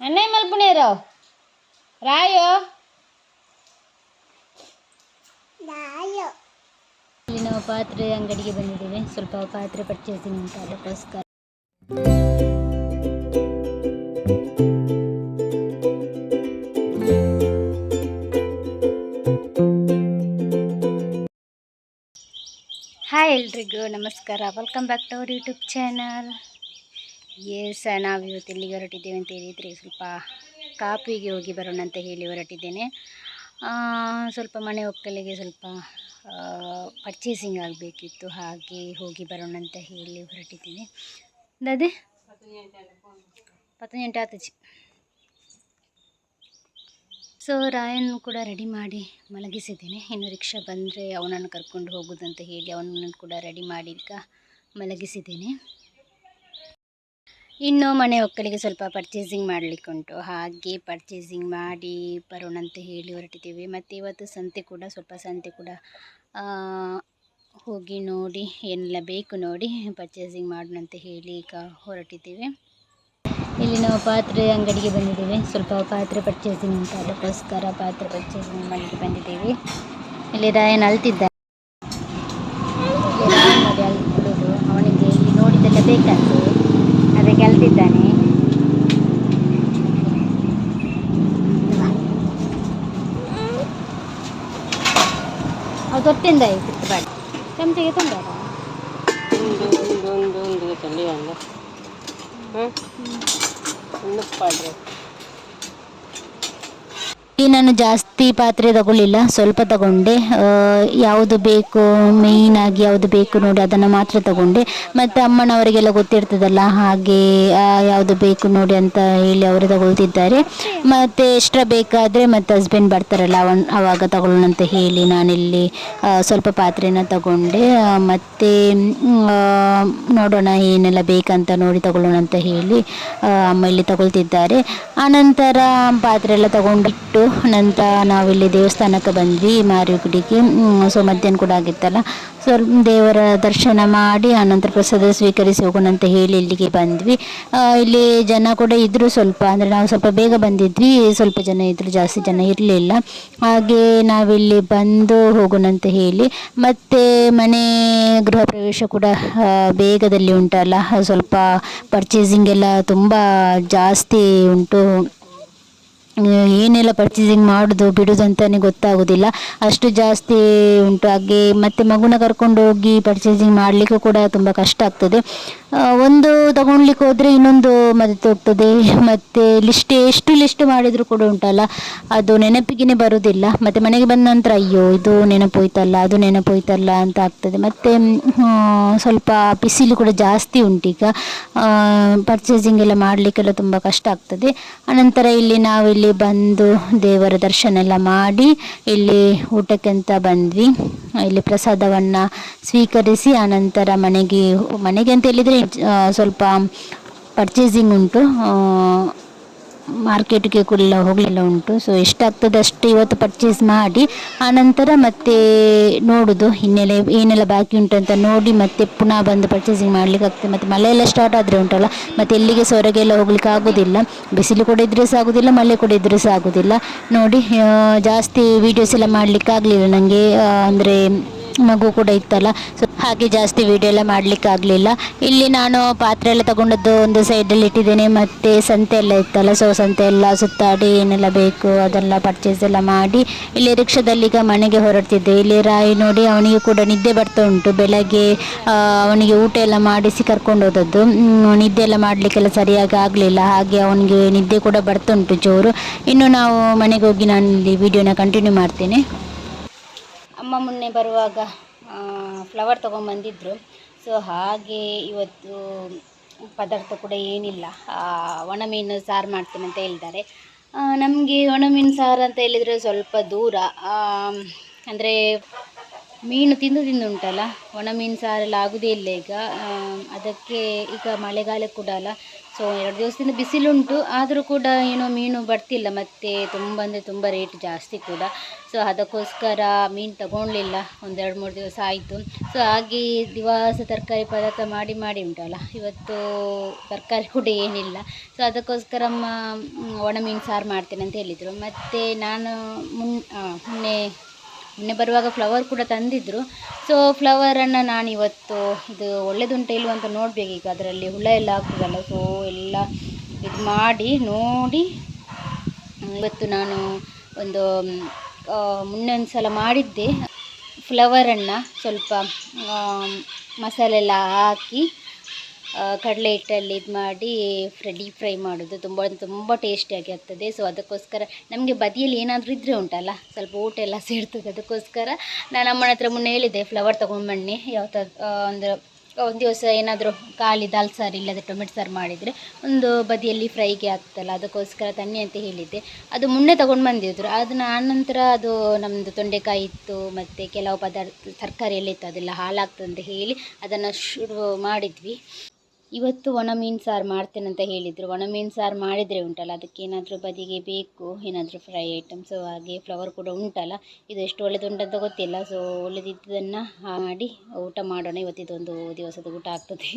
ಅಣ್ಣ ಮಲ್ಪುಣೇರೋ ರಾಯೋ ಇಲ್ಲಿ ನಾವು ಪಾತ್ರೆ ಅಂಗಡಿಗೆ ಬಂದಿದ್ದೇವೆ. ಸ್ವಲ್ಪ ಪಾತ್ರೆ ಪರ್ಚೇಸಿಂಗ್ ಉಂಟು, ಅದಕ್ಕೋಸ್ಕರ. ಹಾಯ್ ಎಲ್ರಿಗೂ ನಮಸ್ಕಾರ, welcome back to our YouTube channel. ನಾವು ಇವತ್ತು ಎಲ್ಲಿಗೆ ಹೊರಟಿದ್ದೇವೆ ಅಂತ ಹೇಳಿದರೆ, ಸ್ವಲ್ಪ ಕಾಪುವಿಗೆ ಹೋಗಿ ಬರೋಣ ಅಂತ ಹೇಳಿ ಹೊರಟಿದ್ದೇನೆ. ಸ್ವಲ್ಪ ಮನೆ ಒಕ್ಕಲಿಗೆ ಸ್ವಲ್ಪ ಪರ್ಚೇಸಿಂಗ್ ಆಗಬೇಕಿತ್ತು, ಹಾಗೆ ಹೋಗಿ ಬರೋಣ ಅಂತ ಹೇಳಿ ಹೊರಟಿದ್ದೇನೆ. ಅದೇ 18 ಆತಚಿ. ಸೊ ರಾಯನ್ ಕೂಡ ರೆಡಿ ಮಾಡಿ ಮಲಗಿಸಿದ್ದೇನೆ. ಇನ್ನು ರಿಕ್ಷಾ ಬಂದರೆ ಅವನನ್ನು ಕರ್ಕೊಂಡು ಹೋಗೋದಂತ ಹೇಳಿ ಅವನನ್ನು ಕೂಡ ರೆಡಿ ಮಾಡಿ ಈಗ ಮಲಗಿಸಿದ್ದೇನೆ. ಇನ್ನು ಮನೆ ಒಕ್ಕಲಿಗೆ ಸ್ವಲ್ಪ ಪರ್ಚೇಸಿಂಗ್ ಮಾಡಲಿಕ್ಕುಂಟು, ಹಾಗೆ ಪರ್ಚೇಸಿಂಗ್ ಮಾಡಿ ಬರೋಣ ಅಂತ ಹೇಳಿ ಹೊರಟಿದ್ದೇವೆ. ಮತ್ತು ಇವತ್ತು ಸಂತೆ ಕೂಡ ಹೋಗಿ ನೋಡಿ ಏನೆಲ್ಲ ಬೇಕು ನೋಡಿ ಪರ್ಚೇಸಿಂಗ್ ಮಾಡೋಣ ಅಂತ ಹೇಳಿ ಈಗ ಹೊರಟಿದ್ದೇವೆ. ಇಲ್ಲಿ ನಾವು ಪಾತ್ರೆ ಅಂಗಡಿಗೆ ಬಂದಿದ್ದೇವೆ. ಸ್ವಲ್ಪ ಪಾತ್ರೆ ಪರ್ಚೇಸಿಂಗ್ ಉಂಟು, ಅದಕ್ಕೋಸ್ಕರ ಪಾತ್ರೆ ಪರ್ಚೇಸಿಂಗ್ ಮಾಡಲಿಕ್ಕೆ ಬಂದಿದ್ದೇವೆ. ಇಲ್ಲಿ ರಾಯನ್ ಅಳ್ತಿದ್ದ, ನೋಡಿ ಅಳ್ತಿದ್ದು, ಅವನಿಗೆ ಇಲ್ಲಿ ನೋಡಿದ್ದೆಲ್ಲ ಬೇಕಂತೆ, ಅದಕ್ಕೆ ಅಳ್ತಿದ್ದಾನೆ. ಅದು ತೊಟ್ಟಿಂದ ಆಯ್ತು ಬಾಡಿ ಚಮಚೆಗೆ ತೊಂದರೆ ನಾನು ಜಾಸ್ತಿ ಪಾತ್ರೆ ತಗೊಳ್ಳಿಲ್ಲ, ಸ್ವಲ್ಪ ತಗೊಂಡೆ. ಯಾವುದು ಬೇಕು ಮೇಯ್ನಾಗಿ ಯಾವುದು ಬೇಕು ನೋಡಿ ಅದನ್ನು ಮಾತ್ರ ತಗೊಂಡೆ. ಮತ್ತು ಅಮ್ಮನವರಿಗೆಲ್ಲ ಗೊತ್ತಿರ್ತದಲ್ಲ, ಹಾಗೆ ಯಾವುದು ಬೇಕು ನೋಡಿ ಅಂತ ಹೇಳಿ ಅವರು ತಗೊಳ್ತಿದ್ದಾರೆ. ಮತ್ತು ಎಕ್ಸ್ಟ್ರಾ ಬೇಕಾದರೆ ಮತ್ತು ಹಸ್ಬೆಂಡ್ ಬರ್ತಾರಲ್ಲ ಆವಾಗ ತಗೊಳ್ಳೋಣ ಅಂತ ಹೇಳಿ ನಾನಿಲ್ಲಿ ಸ್ವಲ್ಪ ಪಾತ್ರೆನ ತಗೊಂಡೆ. ಮತ್ತು ನೋಡೋಣ ಏನೆಲ್ಲ ಬೇಕಂತ ನೋಡಿ ತಗೊಳ್ಳೋಣ ಅಂತ ಹೇಳಿ ಅಮ್ಮ ಇಲ್ಲಿ ತಗೊಳ್ತಿದ್ದಾರೆ. ಆನಂತರ ಪಾತ್ರೆ ಎಲ್ಲ ತಗೊಂಡಿಟ್ಟು ನಂತರ ನಾವಿಲ್ಲಿ ದೇವಸ್ಥಾನಕ್ಕೆ ಬಂದ್ವಿ, ಮಾರಿಗುಡಿಗೆ. ಸೊ ಮಧ್ಯಾಹ್ನ ಕೂಡ ಆಗಿತ್ತಲ್ಲ, ಸ್ವಲ್ಪ ದೇವರ ದರ್ಶನ ಮಾಡಿ ಆನಂತರ ಪ್ರಸಾದ ಸ್ವೀಕರಿಸಿ ಹೋಗೋಣ ಅಂತ ಹೇಳಿ ಇಲ್ಲಿಗೆ ಬಂದ್ವಿ. ಇಲ್ಲಿ ಜನ ಕೂಡ ಇದ್ದರು ಸ್ವಲ್ಪ, ಅಂದರೆ ನಾವು ಸ್ವಲ್ಪ ಬೇಗ ಬಂದಿದ್ವಿ, ಸ್ವಲ್ಪ ಜನ ಇದ್ದರು, ಜಾಸ್ತಿ ಜನ ಇರಲಿಲ್ಲ. ಹಾಗೆ ನಾವಿಲ್ಲಿ ಬಂದು ಹೋಗೋಣ ಅಂತ ಹೇಳಿ, ಮತ್ತು ಮನೆ ಗೃಹ ಪ್ರವೇಶ ಕೂಡ ಬೇಗದಲ್ಲಿ ಉಂಟಲ್ಲ, ಸ್ವಲ್ಪ ಪರ್ಚೇಸಿಂಗ್ ಎಲ್ಲ ತುಂಬ ಜಾಸ್ತಿ ಉಂಟು. ಏನೆಲ್ಲ ಪರ್ಚೇಸಿಂಗ್ ಮಾಡೋದು ಬಿಡೋದು ಅಂತಲೇ ಗೊತ್ತಾಗೋದಿಲ್ಲ, ಅಷ್ಟು ಜಾಸ್ತಿ ಉಂಟು. ಹಾಗೆ ಮತ್ತು ಮಗುನ ಕರ್ಕೊಂಡು ಹೋಗಿ ಪರ್ಚೇಸಿಂಗ್ ಮಾಡಲಿಕ್ಕೂ ಕೂಡ ತುಂಬ ಕಷ್ಟ ಆಗ್ತದೆ. ಒಂದು ತಗೊಳ್ಲಿಕ್ಕೆ ಹೋದರೆ ಇನ್ನೊಂದು ಮರೆತು ಹೋಗ್ತದೆ. ಮತ್ತು ಎಷ್ಟು ಲಿಸ್ಟ್ ಮಾಡಿದರೂ ಕೂಡ ಉಂಟಲ್ಲ, ಅದು ನೆನಪಿಗೆ ಬರೋದಿಲ್ಲ. ಮತ್ತು ಮನೆಗೆ ಬಂದ ನಂತರ ಅಯ್ಯೋ ಇದು ನೆನಪೋಯ್ತಲ್ಲ, ಅದು ನೆನಪೋಯ್ತಲ್ಲ ಅಂತ ಆಗ್ತದೆ. ಮತ್ತು ಸ್ವಲ್ಪ ಬಿಸಿಲು ಕೂಡ ಜಾಸ್ತಿ ಉಂಟೀಗ, ಪರ್ಚೇಸಿಂಗ್ ಎಲ್ಲ ಮಾಡಲಿಕ್ಕೆಲ್ಲ ತುಂಬ ಕಷ್ಟ ಆಗ್ತದೆ. ಅನಂತರ ನಾವಿಲ್ಲಿ ಬಂದು ದೇವರ ದರ್ಶನ ಎಲ್ಲ ಮಾಡಿ ಇಲ್ಲಿ ಊಟಕ್ಕೆ ಅಂತ ಬಂದ್ವಿ. ಇಲ್ಲಿ ಪ್ರಸಾದವನ್ನು ಸ್ವೀಕರಿಸಿ ಆನಂತರ ಮನೆಗೆ ಅಂತ ಹೇಳಿದರೆ ಸ್ವಲ್ಪ ಪರ್ಚೇಸಿಂಗ್ ಉಂಟು, ಮಾರ್ಕೆಟ್ಗೆ ಕೂಡ ಹೋಗಲಿಲ್ಲ ಉಂಟು. ಸೊ ಎಷ್ಟಾಗ್ತದೆ ಅಷ್ಟು ಇವತ್ತು ಪರ್ಚೇಸ್ ಮಾಡಿ ಆನಂತರ ಮತ್ತೆ ನೋಡೋದು ಏನೆಲ್ಲ ಬಾಕಿ ಉಂಟು ಅಂತ ನೋಡಿ ಮತ್ತೆ ಪುನಃ ಬಂದು ಪರ್ಚೇಸಿಂಗ್ ಮಾಡಲಿಕ್ಕೆ ಆಗ್ತದೆ. ಮತ್ತು ಮಳೆ ಎಲ್ಲ ಸ್ಟಾರ್ಟ್ ಆದರೆ ಉಂಟಲ್ಲ, ಮತ್ತು ಎಲ್ಲಿಗೆ ಹೊರಗೆಲ್ಲ ಹೋಗ್ಲಿಕ್ಕೆ ಆಗೋದಿಲ್ಲ, ಬಿಸಿಲು ಕೂಡ ಇದ್ದರೆ ಸಹ ಆಗೋದಿಲ್ಲ, ಮಳೆ ಕೂಡ ಇದ್ದರೆ ಸಹ ಆಗೋದಿಲ್ಲ. ನೋಡಿ ಜಾಸ್ತಿ ವೀಡಿಯೋಸ್ ಎಲ್ಲ ಮಾಡಲಿಕ್ಕೆ ಆಗಲಿಲ್ಲ ನನಗೆ, ಅಂದರೆ ಮಗು ಕೂಡ ಇತ್ತಲ್ಲ, ಸೊ ಹಾಗೆ ಜಾಸ್ತಿ ವೀಡಿಯೋ ಎಲ್ಲ ಮಾಡಲಿಕ್ಕೆ ಆಗಲಿಲ್ಲ. ಇಲ್ಲಿ ನಾನು ಪಾತ್ರೆ ಎಲ್ಲ ತಗೊಂಡದ್ದು ಒಂದು ಸೈಡಲ್ಲಿ ಇಟ್ಟಿದ್ದೇನೆ. ಮತ್ತು ಸಂತೆ ಎಲ್ಲ ಇತ್ತಲ್ಲ, ಸೊ ಸಂತೆ ಎಲ್ಲ ಸುತ್ತಾಡಿ ಏನೆಲ್ಲ ಬೇಕು ಅದೆಲ್ಲ ಪರ್ಚೇಸ್ ಎಲ್ಲ ಮಾಡಿ ಇಲ್ಲಿ ರಿಕ್ಷಾದಲ್ಲಿ ಈಗ ಮನೆಗೆ ಹೊರಡ್ತಿದ್ದೆ. ಇಲ್ಲಿ ರಾಯಿ ನೋಡಿ ಅವನಿಗೆ ಕೂಡ ನಿದ್ದೆ ಬರ್ತಾ ಉಂಟು. ಬೆಳಗ್ಗೆ ಅವನಿಗೆ ಊಟ ಎಲ್ಲ ಮಾಡಿಸಿ ಕರ್ಕೊಂಡು ಹೋದದ್ದು, ನಿದ್ದೆ ಎಲ್ಲ ಮಾಡಲಿಕ್ಕೆಲ್ಲ ಸರಿಯಾಗಿ ಆಗಲಿಲ್ಲ, ಹಾಗೆ ಅವನಿಗೆ ನಿದ್ದೆ ಕೂಡ ಬರ್ತಾ ಉಂಟು ಜೋರು. ಇನ್ನು ನಾವು ಮನೆಗೆ ಹೋಗಿ ನಾನು ಇಲ್ಲಿ ವಿಡಿಯೋನ ಕಂಟಿನ್ಯೂ ಮಾಡ್ತೇನೆ. ಅಮ್ಮ ಮೊನ್ನೆ ಬರುವಾಗ ಫ್ಲವರ್ ತೊಗೊಂಬಂದಿದ್ರು. ಸೊ ಹಾಗೆ ಇವತ್ತು ಪದಾರ್ಥ ಕೂಡ ಏನಿಲ್ಲ, ಒಣ ಮೀನು ಸಾರು ಮಾಡ್ತೇನೆ ಅಂತ ಹೇಳಿದ್ದಾರೆ. ನಮಗೆ ಒಣ ಮೀನು ಸಾರು ಅಂತ ಹೇಳಿದರೆ ಸ್ವಲ್ಪ ದೂರ, ಅಂದರೆ ಮೀನು ತಿಂದು ಉಂಟಲ್ಲ, ಒಣ ಮೀನು ಸಾರೆಲ್ಲ ಆಗೋದೇ ಇಲ್ಲ ಈಗ. ಅದಕ್ಕೆ ಈಗ ಮಳೆಗಾಲ ಕೂಡ ಅಲ್ಲ, ಸೊ 2 ದಿವಸದಿಂದ ಬಿಸಿಲುಂಟು, ಆದರೂ ಕೂಡ ಏನೋ ಮೀನು ಬರ್ತಿಲ್ಲ, ಮತ್ತು ತುಂಬ ಅಂದರೆ ತುಂಬ ರೇಟ್ ಜಾಸ್ತಿ ಕೂಡ. ಸೊ ಅದಕ್ಕೋಸ್ಕರ ಮೀನು ತಗೊಳ್ಳಿಲ್ಲ, 1-2-3 ದಿವಸ ಆಯಿತು. ಸೊ ಹಾಗೆ ದಿವಸ ತರಕಾರಿ ಪದಾರ್ಥ ಮಾಡಿ ಉಂಟಲ್ಲ, ಇವತ್ತು ತರಕಾರಿ ಕೂಡ ಏನಿಲ್ಲ. ಸೊ ಅದಕ್ಕೋಸ್ಕರ ಅಮ್ಮ ಒಣ ಮೀನು ಸಾರು ಮಾಡ್ತೇನೆ ಅಂತ ಹೇಳಿದರು. ಮತ್ತು ನಾನು ಮೊನ್ನೆ ಬರುವಾಗ ಫ್ಲವರ್ ಕೂಡ ತಂದಿದ್ದರು. ಸೊ ಫ್ಲವರನ್ನು ನಾನಿವತ್ತು ಇದು ಒಳ್ಳೆದುಂಟ ಇಲ್ವ ಅಂತ ನೋಡಬೇಕು. ಈಗ ಅದರಲ್ಲಿ ಹುಳ ಎಲ್ಲ ಆಗ್ತದಲ್ಲ, ಸೊ ಎಲ್ಲ ಇದು ಮಾಡಿ ನೋಡಿ ಇವತ್ತು ನಾನು ಒಂದು ಮೊನ್ನೆ ಒಂದು ಸಲ ಮಾಡಿದ್ದೆ. ಫ್ಲವರನ್ನು ಸ್ವಲ್ಪ ಮಸಾಲೆ ಎಲ್ಲ ಹಾಕಿ ಕಡಲೆ ಹಿಟ್ಟಲ್ಲಿ ಇದು ಮಾಡಿ ಡೀಪ್ ಫ್ರೈ ಮಾಡೋದು ತುಂಬ ಟೇಸ್ಟಿಯಾಗಿ ಆಗ್ತದೆ. ಸೊ ಅದಕ್ಕೋಸ್ಕರ ನಮಗೆ ಬದಿಯಲ್ಲಿ ಏನಾದರೂ ಇದ್ದರೆ ಉಂಟಲ್ಲ, ಸ್ವಲ್ಪ ಊಟ ಎಲ್ಲ ಸೇರ್ತದೆ. ಅದಕ್ಕೋಸ್ಕರ ನಾನು ಅಮ್ಮನ ಹತ್ರ ಮೊನ್ನೆ ಹೇಳಿದ್ದೆ, ಫ್ಲವರ್ ತೊಗೊಂಡ್ಬನ್ನಿ, ಅಂದರೆ ಒಂದು ದಿವಸ ಏನಾದರೂ ಖಾಲಿ ದಾಲ್ ಸಾರು ಇಲ್ಲದೆ ಟೊಮೆಟೊ ಸಾರು ಮಾಡಿದರೆ ಒಂದು ಬದಿಯಲ್ಲಿ ಫ್ರೈಗೆ ಆಗ್ತಲ್ಲ, ಅದಕ್ಕೋಸ್ಕರ ತನ್ನಿ ಅಂತ ಹೇಳಿದ್ದೆ. ಅದು ಮೊನ್ನೆ ತೊಗೊಂಡು ಬಂದಿದ್ರು. ಅದನ್ನು ಆನಂತರ ಅದು ನಮ್ಮದು ತೊಂಡೆಕಾಯಿ ಇತ್ತು, ಮತ್ತು ಕೆಲವು ತರಕಾರಿ ಎಲ್ಲ ಇತ್ತು, ಅದೆಲ್ಲ ಹಾಳಾಗ್ತದೆ ಅಂತ ಹೇಳಿ ಅದನ್ನು ಶುರು ಮಾಡಿದ್ವಿ. ಇವತ್ತು ಒಣ ಮೀನು ಸಾರು ಮಾಡ್ತೇನೆ ಅಂತ ಹೇಳಿದರು. ಒಣ ಮೀನು ಸಾರು ಮಾಡಿದರೆ ಉಂಟಲ್ಲ, ಅದಕ್ಕೆ ಏನಾದರೂ ಬದಿಗೆ ಬೇಕು ಏನಾದರೂ ಫ್ರೈ ಐಟಮ್. ಸೊ ಹಾಗೆ ಫ್ಲವರ್ ಕೂಡ ಉಂಟಲ್ಲ, ಇದು ಎಷ್ಟು ಒಳ್ಳೆದುಂಟಂತ ಗೊತ್ತಿಲ್ಲ. ಸೊ ಒಳ್ಳೆದಿದ್ದನ್ನು ಮಾಡಿ ಊಟ ಮಾಡೋಣ, ಇವತ್ತಿದೊಂದು ದಿವಸದ ಊಟ ಆಗ್ತದೆ.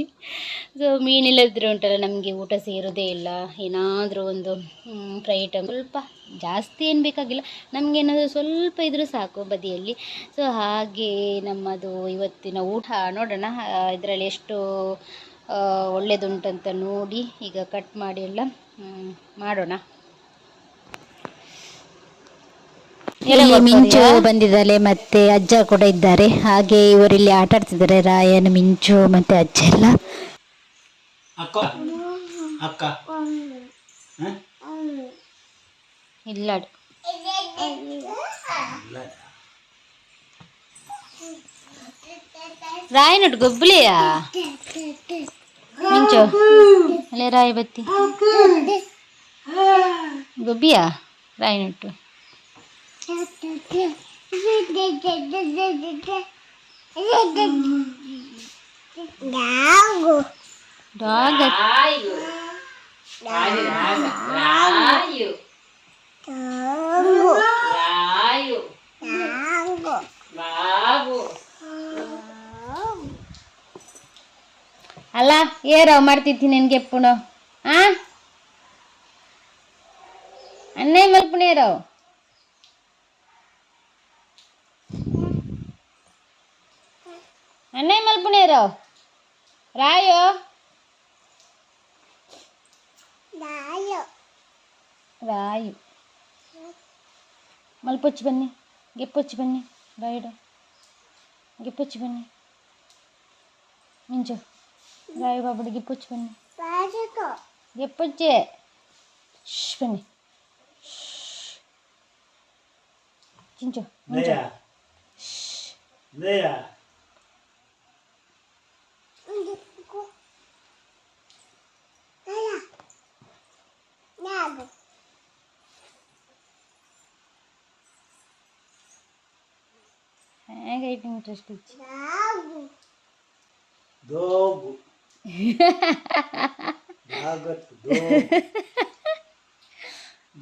ಸೊ ಮೀನಿಲ್ಲದಿದ್ದರೆ ಉಂಟಲ್ಲ ನಮಗೆ ಊಟ ಸೇರೋದೇ ಇಲ್ಲ. ಏನಾದರೂ ಒಂದು ಫ್ರೈ ಐಟಮ್, ಸ್ವಲ್ಪ ಜಾಸ್ತಿ ಏನು ಬೇಕಾಗಿಲ್ಲ, ನಮಗೇನಾದರೂ ಸ್ವಲ್ಪ ಇದ್ದರೂ ಸಾಕು ಬದಿಯಲ್ಲಿ. ಸೊ ಹಾಗೆ ನಮ್ಮದು ಇವತ್ತಿನ ಊಟ ನೋಡೋಣ, ಇದರಲ್ಲಿ ಎಷ್ಟು ಒಳ್ಳೆದುಂಟಂತ ನೋಡಿ ಈಗ ಕಟ್ ಮಾಡಿ ಎಲ್ಲ ಮಾಡೋಣ. ಇಲ್ಲಿ ಮಿಂಚು ಬಂದಿದ್ದಾರೆ, ಮತ್ತೆ ಅಜ್ಜ ಕೂಡ ಇದ್ದಾರೆ. ಹಾಗೆ ಇವರಿಲ್ಲಿ ಆಟ ಆಡ್ತಿದ್ದಾರೆ, ರಾಯನ್, ಮಿಂಚು ಮತ್ತೆ ಅಜ್ಜ ಎಲ್ಲ. ಇಲ್ಲ ರಾಯನೊಟ್ಟು ಗೊಬ್ಬಲಿಯಾ ಮಿಂಚು ಅಲ್ಲೇ ರಾಯ ಬತ್ತಿ ಗೊಬ್ಬಿಯಾ ರಾಯನೊಟ್ಟು ಡಾಗ್ ಅಲ್ಲ ಏರಾವ್ ಮಾಡ್ತಿದ್ದೀನಿ ನಿನ್ಗೆ ಎಪ್ಪುಣು ಅನ್ನೇ ಮಲ್ಪುಣ ಏರಾವ್ ಅನ್ನೇ ಮಲ್ಪುಣ ಏರಾವ್ ರಾಯೋ ರಾಯು ಮಲ್ಪೊಚ್ಚಿ ಬನ್ನಿ, ಗೆಪ್ಪೊಚ್ಚಿ ಬನ್ನಿ, ರಾಯುಡ ಗೆಪ್ಪೊಚ್ಚಿ ಬನ್ನಿ, ಮಿಂಚು ರಾಯು ಬಾಬುಡಿ ಗೆಪ್ಪೊಚ್ಚಿ ಬನ್ನಿ, ಗೆಪ್ಪೊಚ್ಚೆ ಬನ್ನಿ, ಚಿಂಚು ಮಿಂಚು ಹೇಗೈತಿ ಇಂಟ್ರೆಸ್ಟ್ ಇಚ್ಚಿ ದೋಗು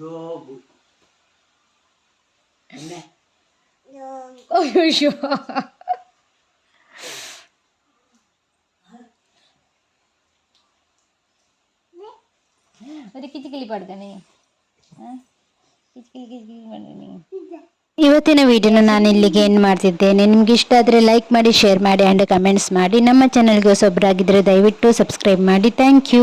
ದೋಗು ಅಯ್ಯೋ ഒരു കിച്ചിക്കിളി പാടുകണേ കിച്ചിക്കിളി പാടുകണേ. ಇವತ್ತಿನ ವಿಡಿಯೋನ ನಾನು ಇಲ್ಲಿಗೆ ಎಂಡ್ ಮಾಡ್ತಿದ್ದೇನೆ. ನಿಮ್ಗೆ ಇಷ್ಟ ಆದರೆ ಲೈಕ್ ಮಾಡಿ, ಶೇರ್ ಮಾಡಿ ಆ್ಯಂಡ್ ಕಮೆಂಟ್ಸ್ ಮಾಡಿ. ನಮ್ಮ ಚಾನಲ್ಗೆ ಹೊಸೊಬ್ಬರಾಗಿದ್ದರೆ ದಯವಿಟ್ಟು ಸಬ್ಸ್ಕ್ರೈಬ್ ಮಾಡಿ. Thank you.